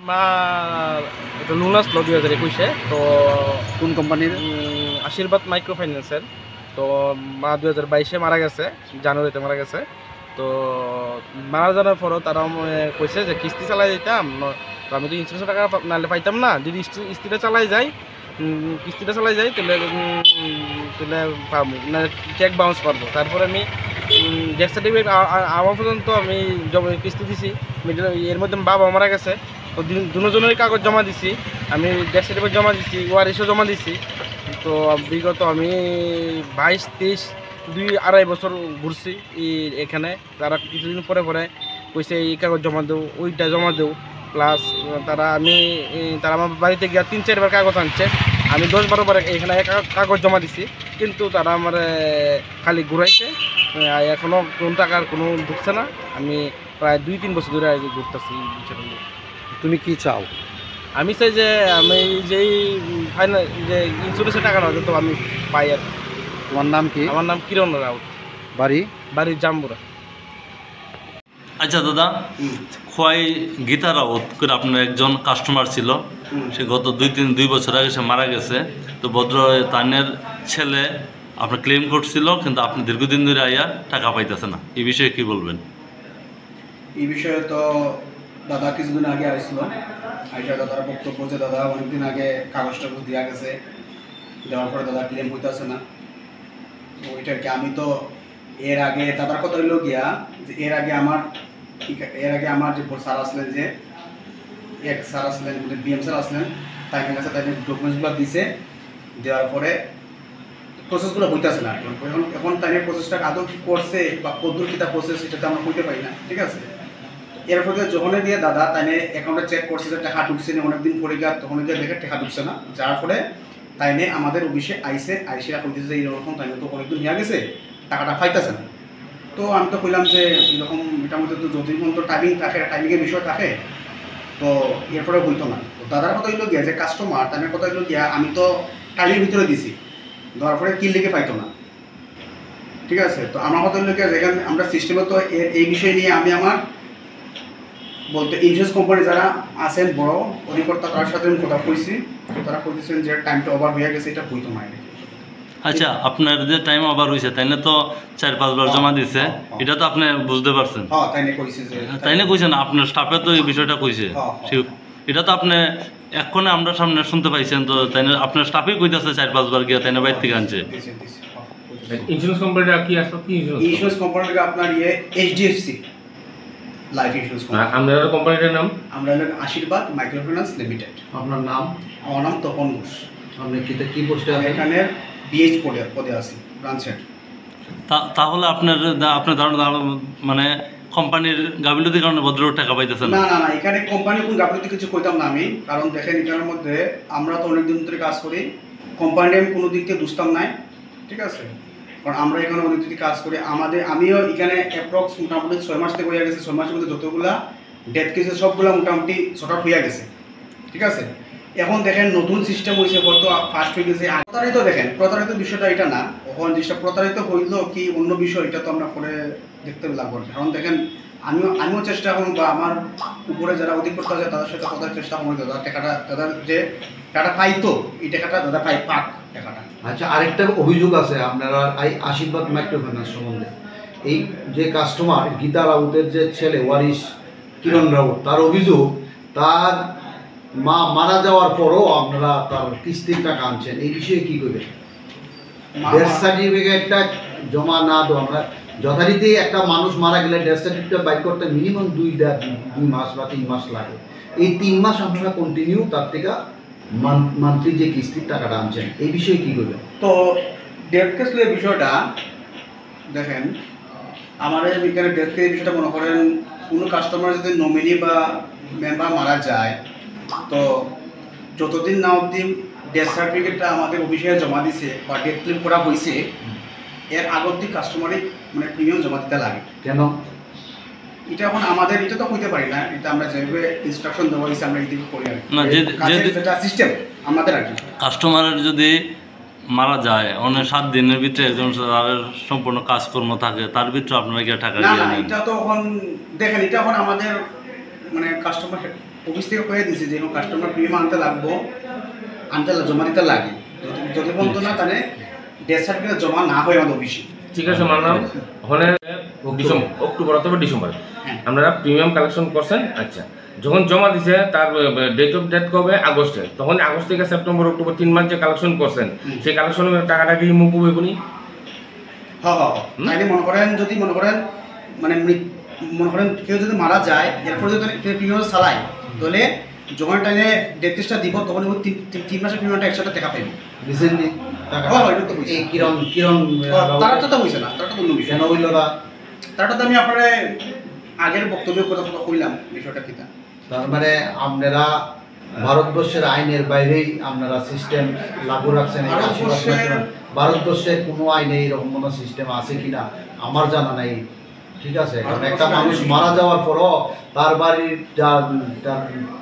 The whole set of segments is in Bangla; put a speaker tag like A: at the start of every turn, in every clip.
A: মা এটা লোন আসলো 2021-এ। তো
B: কোন কোম্পানির?
A: আশীর্বাদ মাইক্রো ফাইন্যান্সের। তো মা 2022-এ মারা গেছে, জানুয়ারিতে মারা গেছে। তো মারা যাওয়ার পরও তারা কইছে যে কিস্তি চালাই যেতাম, তো আমি তো ইন্স্যুরেন্সের টাকা নাহলে পাইতাম না। যদি কিস্তিটা চালাই যাই তাহলে তাহলে পাবো না, চেক বাউন্স পারবো। তারপরে আমি ডেথ সার্টিফিকেট আমার পর্যন্ত আমি কিস্তি দিছি। এর মধ্যে বাবা মারা গেছে, তো দুজনের কাগজ জমা দিছি, আমি ডেথ সার্টিফিকেট জমা দিছি, ওয়ারিশও জমা দিছি। তো বিগত আমি 22-23 বছর ঘুরছি এখানে। তারা কিছুদিন পরে কইছে এই কাগজ জমা দেও, ওইটা জমা দেও। প্লাস তারা আমার বাড়িতে গিয়ে 3-4 বার কাগজ আনছে। আমি 10-12 বার এখানে কাগজ জমা দিছি, কিন্তু তারা আমার খালি ঘুরাইছে। এখনও কোন টাকার কোনো ঢুকছে না। আমি প্রায় 2-3 বছর ধরে ঘুরতেছি বিষয়টা নিয়ে।
B: তুমি কি চাও?
A: আমি চাই যে আমি যেই ফাইনাল যে ইন্স্যুরেন্সের টাকা না তো আমি পাই। আর
B: তোমার নাম কি?
A: আমার নাম কিরণ রাউত,
B: বাড়ি
A: জাম্বুরা।
C: আচ্ছা দাদা, খোয়াই গীতা রাউত করে আপনার একজন কাস্টমার ছিল, সে গত 2 বছর আগে সে মারা গেছে। তো ভদ্র তানের ছেলে আপনার ক্লেম করছিল, কিন্তু আপনি দীর্ঘদিন ধরে আইয়া টাকা পাইতেছে না। এই বিষয়ে কি বলবেন?
D: এই বিষয়ে তো দাদা কিছুদিন আগে আসছিল, আইসা দাদার বক্তব্য যে দাদা অনেকদিন আগে কাগজ টাগজ দেওয়া গেছে, দেওয়ার পরে দাদা ক্লেম হইতেছে না। ওইটার কি আমি তো এর আগে দাদার কথা হইল গিয়া যে এর আগে আমার যে স্যার আসলেন, যে এক স্যার আসলেন, বিএম স্যার আসলেন, তাই কাছে তাই ডকুমেন্টসগুলো দিছে, দেওয়ার পরে প্রসেসগুলো হইতেছে না। এখন তাই প্রসেসটা আদৌ কি করছে বা কদ্দুর কিতা প্রসেস সেটা তো আমরা হইতে পারি না, ঠিক আছে। এরপর যখনই দিয়ে দাদা তাই অ্যাকাউন্টে চেক করছে যে টাকা ঢুকছে না, অনেকদিন পরে গিয়া তখন গিয়ে দেখে টাকা ঢুকছে না, যার ফলে তাই আমাদের অফিসে আইসে কইতেছে যে এইরকম তাই তো অনেকদিন হয়ে গেছে, টাকাটা পাইতেছে না। তো আমি তো কইলাম যে এরকম এটার মধ্যে তো যতক্ষণ তো টাইমিংয়ের বিষয় থাকে, তো এরপরে হইতো না। তো দাদার কথা হইলো গিয়া যে কাস্টমার তাদের কথা হইলো গিয়া আমি তো টাইমের ভিতরে দিছি, দেওয়ার পরে কি লিখে পাইতো না, ঠিক আছে। তো আমার কথা হইলো গিয়া যেখানে আমরা সিস্টেমে তো এই বিষয় নিয়ে আমি আমার বলতে ইন্স্যুরেন্স কোম্পানি যারা আছেন বড় অধিকর্তা, তার সাথে আমি কথা কইছি, তো তারা কইতেছেন যে টাইমটা ওভার হয়ে গেছে, এটা হইতো না।
C: আচ্ছা, আপনার যে টাইম ওভার হয়েছে তাই না, তো 4-5 বার জমা দিছে, এটা তো আপনি বুঝতে পারছেন। তাই না কইছেন, আপনার স্টাফে তো এই বিষয়টা কইছে, এটা তো আপনি এক্ষণে আমরা সামনে শুনতে পাইছেন। তো তাই না আপনার স্টাফই কইতেছে 4-5 বার গিয়া তাই না বাইরে থেকে আনছে।
A: ইন্স্যুরেন্স কোম্পানিটা কি আসলে কি
D: ইন্স্যুরেন্স কোম্পানিটা আপনার এইচডিএফসি লাইফ ইন্স্যুরেন্স কোম্পানি।
A: আমাদের কোম্পানিটার নাম
D: আমরা আশীর্বাদ মাইক্রো ফাইন্যান্স লিমিটেড।
B: আপনার নাম?
D: আমার নাম তপন ঘোষ।
B: আপনি কি পোস্টে আছেন?
D: এখানে বিএইচ পদে আছি, ব্রাঞ্চ হেড।
C: তাহলে আপনার ধারণা মানে কোম্পানির গাফিলতির কারণে ভদ্র টাকা পাইতেছেন
D: না? না, এখানে কোম্পানির কোন গাফিলতি কিছু কইতাম না আমি, কারণ দেখেন এখানের মধ্যে আমরা তো অনেক দিন ধরে কাজ করি, কোম্পানি আমি কোনো দিক থেকে দুষ্টাম নাই, ঠিক আছে। কারণ আমরা এখানে অনেক দিন কাজ করি, আমিও এখানে অ্যাপ্রক্স মোটামুটি 6 মাস থেকে হয়ে গেছে। 6 মাসের মধ্যে যতগুলা ডেথ কেসেস সবগুলো মোটামুটি শর্ট আউট হয়ে গেছে, ঠিক আছে। এখন দেখেন নতুন সিস্টেম হয়েছে, হয়তো ফার্স্ট হয়ে গেছে। প্রতারিত বিষয়টা এটা না, এখন জিনিসটা প্রতারিত হইল কি অন্য বিষয়, এটা তো আমরা পরে দেখতে লাগবো। কারণ দেখেন আমিও চেষ্টা করুন, বা আমার উপরে যারা অধিকর্তা আছে তাদের সাথে কথার চেষ্টা করুন, দাদার যে টাকাটা পাইতো এই টাকাটা দাদা পাক টাকাটা।
B: আচ্ছা, আরেকটা অভিযোগ আছে আপনারা এই আশীর্বাদ মাইক্রো ফাইন্যান্স সম্বন্ধে। এই যে কাস্টমার গীতা রাউতের যে ছেলে ওয়ারিশ কিরণ রাউত, তার অভিযোগ তার মা মারা যাওয়ার পরও আপনারা তার কিস্তির টাকা আনছেন, এই বিষয়ে কি করবেন? ডেথ সার্টিফিকেটটা জমা না দেওয়া, আমরা যথারীতি একটা মানুষ মারা গেলে ডেথ সার্টিফিকেট বাইর করতে মিনিমাম 2 মাস বা 3 মাস লাগে। এই 3 মাস আপনারা কন্টিনিউ তার থেকে মান্থলি যে কিস্তির টাকাটা আনছেন, এই বিষয়ে কি করবেন?
D: তো ডেথ কেসের বিষয়টা দেখেন, আমাদের এখানে ডেথ কেসের বিষয়টা মনে করেন কোনো কাস্টমার যদি নমিনি বা মেম্বার মারা যায়, তো যতদিন না অবধি ডেথ সার্টিফিকেটটা আমাদের অফিসে জমা দিছে বা ডেথ ক্লেম করা হয়েছে, এর আগত কাস্টমারই মানে প্রিমিয়াম জমা দিতে লাগে।
B: কেন?
D: এটা এখন আমাদের এটা তো হইতে পারি না, এটা আমরা যেভাবে ইনস্ট্রাকশন দেওয়া হয়েছে আমরা এইদিকে করি আর
C: না।
D: যেটা সিস্টেম আমাদের আর কি,
C: কাস্টমারের যদি মারা যায় অনেক 7 দিনের ভিতরে একজন সম্পূর্ণ কাজকর্ম থাকে, তার ভিতরে আপনারা গিয়ে টাকা দিয়ে নেন।
D: এটা তো এখন দেখেন, এটা এখন আমাদের মানে কাস্টমার অফিস থেকে কয়ে দিয়েছে যে কাস্টমার প্রিমিয়াম আনতে জমা দিতে লাগে, যদি পর্যন্ত না তাহলে ডেথ সার্টিফিকেট জমা না হয় আমাদের অফিসে।
E: ঠিক আছে, মানলাম। ওখানে অক্টোবর অথবা ডিসেম্বর আপনারা প্রিমিয়াম কালেকশন করছেন। আচ্ছা, যখন জমা দিছে তার ডেট অফ ডেথ কবে? আগস্টে। তখন আগস্ট থেকে সেপ্টেম্বর অক্টোবর 3 মাস যে কালেকশন করছেন সেই কালেকশনের টাকাটা কি মুভ হবে কোনি?
D: তাই মনে করেন মানে মনে করেন কেউ যদি মারা যায় এরপরে যদি প্রিমিয়াম চালায় তাহলে যখন টাইমে ডেথ কেসটা দিব তখন 3 মাসের প্রিমিয়ামটা একসাথে দেখা পাইবে।
B: রিসেন্টলি এই কিরণ
D: তারা তো হয়েছে না, তারা তো অন্য বিষয়।
B: কেন হইল না?
D: তারটা তো আমি আপনার আগের বক্তব্যের কথা কইলাম বিষয়টা কিনা।
B: তার মানে আপনারা ভারতবর্ষের আইনের বাইরেই আপনারা সিস্টেম লাগু রাখছেন। ভারতবর্ষের কোনো আইনে এরকম কোনো সিস্টেম আছে কিনা আমার জানা নাই। ঠিক আছে, কারণ একটা মানুষ মারা যাওয়ার পরও তার বাড়ির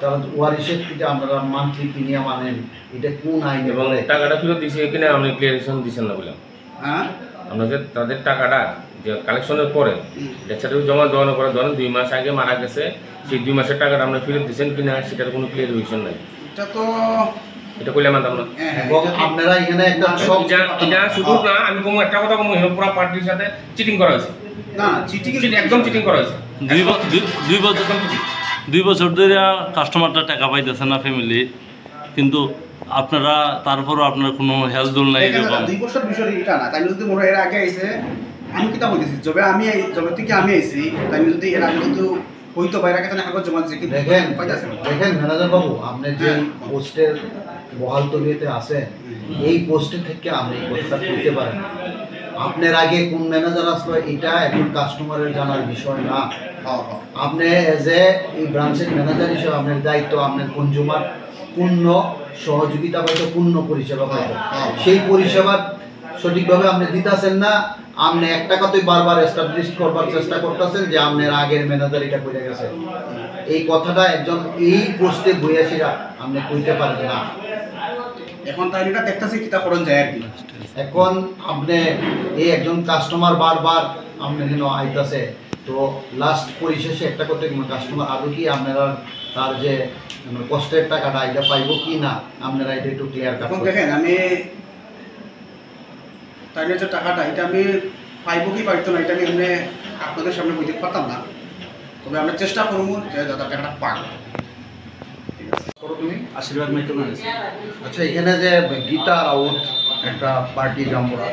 B: তার ওয়ারিশের থেকে আপনারা মান্থলি প্রিমিয়াম আনেন, এটা কোন আইনে বলে?
E: টাকাটা ফেরত দিছে কিনা আপনি ক্লিয়ারেশন দিচ্ছেন না বললাম।
D: হ্যাঁ,
E: আপনাদের তাদের টাকাটা যে কালেকশনের পরে ডেথ সার্টিফিকেট জমা দেওয়ানোর পরে ধরেন 2 মাস আগে মারা গেছে, সেই 2 মাসের টাকাটা আপনি ফেরত দিচ্ছেন কিনা সেটার কোনো ক্লিয়ারেশন নাই। এটা কইলে মানতাম না।
B: এবং আপনারা এখানে একটা সব
E: এটা শুধু না, আমি কোনো একটা কথা বলবো, পুরো পার্টির সাথে চিটিং করা হয়েছে।
D: না, চিটিং
E: একদম চিটিং করা হয়েছে।
C: 2 বছর ধরে কাস্টমারটা টাকা পাইতেছে না ফ্যামিলি, কিন্তু আপনারা তারপরও আপনার কোনো হেল্প দূর নাই।
D: 2 বছর বিষয় এটা না, তাই যদি মনে এর আগে আইছে আমি কিতা বলতেছি জবে থেকে আমি আইছি, তাই যদি এর আগে কিন্তু হইতো বাইরে আগে কাগজ জমা দিয়েছে। কি
B: দেখেন ম্যানেজার বাবু, আপনি যে পোস্টের বহাল তবিয়তে আছেন এই পোস্টে থেকে আপনি এই কথাটা করতে পারেন। আপনার আগে কোন ম্যানেজার আসলো এটা একজন কাস্টমারের জানার বিষয় না। আপনি এজ এ এই ব্রাঞ্চের ম্যানেজার হিসেবে আপনার দায়িত্ব আপনার কনজিউমার পূর্ণ সহযোগিতা পাইতো, পূর্ণ পরিষেবা পাইতো। সেই পরিষেবা সঠিকভাবে আপনি দিতেছেন না। আপনি একটা কথাই বারবার এস্টাবলিশ করবার চেষ্টা করতেছেন যে আপনার আগের ম্যানেজার এটা করে গেছে। এই কথাটা একজন এই পোস্টে বইয়াছিরা আপনি কইতে পারেন না।
D: এখন তাই এটা দেখতেছি কিতা করন যায় আর কি।
B: এখন আপনি এই একজন কাস্টমার বারবার আপনার জন্য আইতাছে, তো লাস্ট পরিশেষে একটা করতে কাস্টমার আদৌ কি আপনারা তার যে কষ্টের টাকাটা এটা পাইব কি না আপনারা এটা একটু ক্লিয়ার করুন।
D: এখন দেখেন আমি তাই যে টাকাটা এটা আমি পাইব কি পাইতো না এটা আমি এমনি আপনাদের সামনে বইতে পারতাম না, তবে আমরা চেষ্টা করবো যে দাদা টাকাটা পান।
B: তুমি
F: আশীর্বাদ মাইক্রোফাইন্যান্স।
B: আচ্ছা, এখানে যে গীতা রাউত একটা পার্টি জাম্বরা,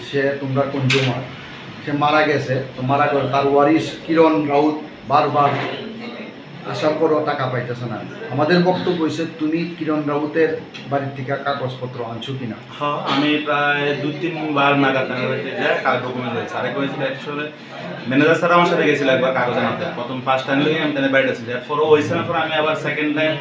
B: সে তোমরা কনজিউমার, সে মারা গেছে, তো মারা গেল তার ওয়ারিশ কিরণ রাউত বারবার আসার পরও টাকা পাইতেছে না। আমাদের বক্তব্য হয়েছে তুমি কিরণ রাউতের বাড়ির থেকে কাগজপত্র আনছো কিনা?
F: হ্যাঁ, আমি প্রায় 2-3 বার নাগাদ বাড়িতে যাই ডকুমেন্ট হয়েছে। আরেক হয়েছিল অ্যাকচুয়ালি ম্যানেজার স্যার আমার সাথে গেছিল একবার কাগজ আনতে। প্রথম ফার্স্ট টাইম লই আমি তাদের বাড়িতে আছি, এরপরও হয়েছে না, পরে আমি আবার সেকেন্ড টাইম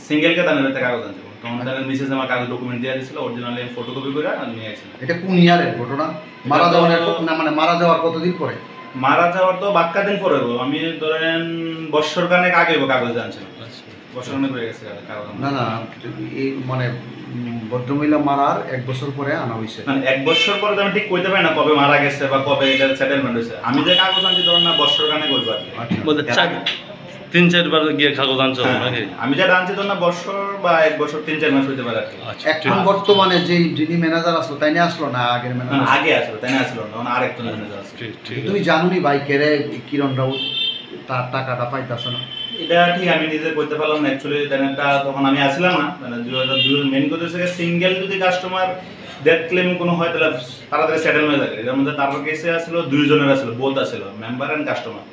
F: সিঙ্গেলকে তাদের বাড়িতে কাগজ আনছি। তখন তাদের মিসেস আমার কাগজ ডকুমেন্ট দিয়ে দিয়েছিল, অরিজিনালি ফটোকপি করে নিয়ে আসছিলাম।
B: এটা কোন ইয়ারের ঘটনা? মারা যাওয়ার না, মানে মারা যাওয়ার কতদিন পরে?
F: মারা যাওয়ার তো বাক্কা দিন পরে, আমি ধরেন বছর খানেক আগে কাগজ আনছিলাম। বছর খানেক হয়ে গেছে কাগজ।
B: না না, এই মানে ভদ্রমহিলা মারার 1 বছর পরে আনা হয়েছে।
F: মানে 1 বছর পরে তো আমি ঠিক কইতে পারি না কবে মারা গেছে বা কবে এটা সেটেলমেন্ট হয়েছে। আমি যে কাগজ আনছি ধরেন না বছর খানেক হইব আর কি।
C: বলতে 3-4 বার গিয়ে কাগজ আনছো নাকি?
F: আমি যেটা আনছি ধরেন না বছর বা 1 বছর 3-4 মাস হইতে পারে আর কি।
B: এখন বর্তমানে যে যিনি ম্যানেজার আসলো তাই নিয়ে আসলো না আগের ম্যানেজার?
F: আগে আসলো, তাই না আসলো না, আরেকজন ম্যানেজার আছে।
B: তুমি জানোনি ভাই কেরে কিরণ রাউত তার টাকাটা পাইতাছ না?
F: এটা ঠিক আমি নিজে করতে পারলাম না অ্যাকচুয়ালি। এটা তখন আমি আসলাম না, মানে 2002 মেন কথা হচ্ছে সিঙ্গেল যদি কাস্টমার ডেথ ক্লেম কোনো হয় তাহলে তাড়াতাড়ি সেটেল হয়ে যাবে। এর মধ্যে তারপর কেসে আসলো 2 জনের আসলো, বোথ আসলো মেম্বার অ্যান্ড কাস্টমার।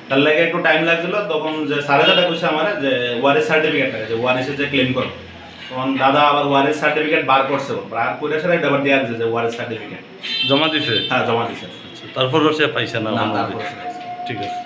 F: তার লাগে একটু টাইম লাগছিল। তখন যে সাড়ে যেটা কইছে আমার যে ওয়ারিস সার্টিফিকেট থাকে, যে ওয়ারিসের যে ক্লেম করো, তখন দাদা আবার ওয়ারিস সার্টিফিকেট বার করছে, বার করে সেটা একটা আবার দেওয়া দিয়েছে যে ওয়ারিস সার্টিফিকেট
C: জমা দিছে?
F: হ্যাঁ জমা দিয়েছে।
C: তারপরও সে পাইছে না?
F: তারপর
C: ঠিক আছে।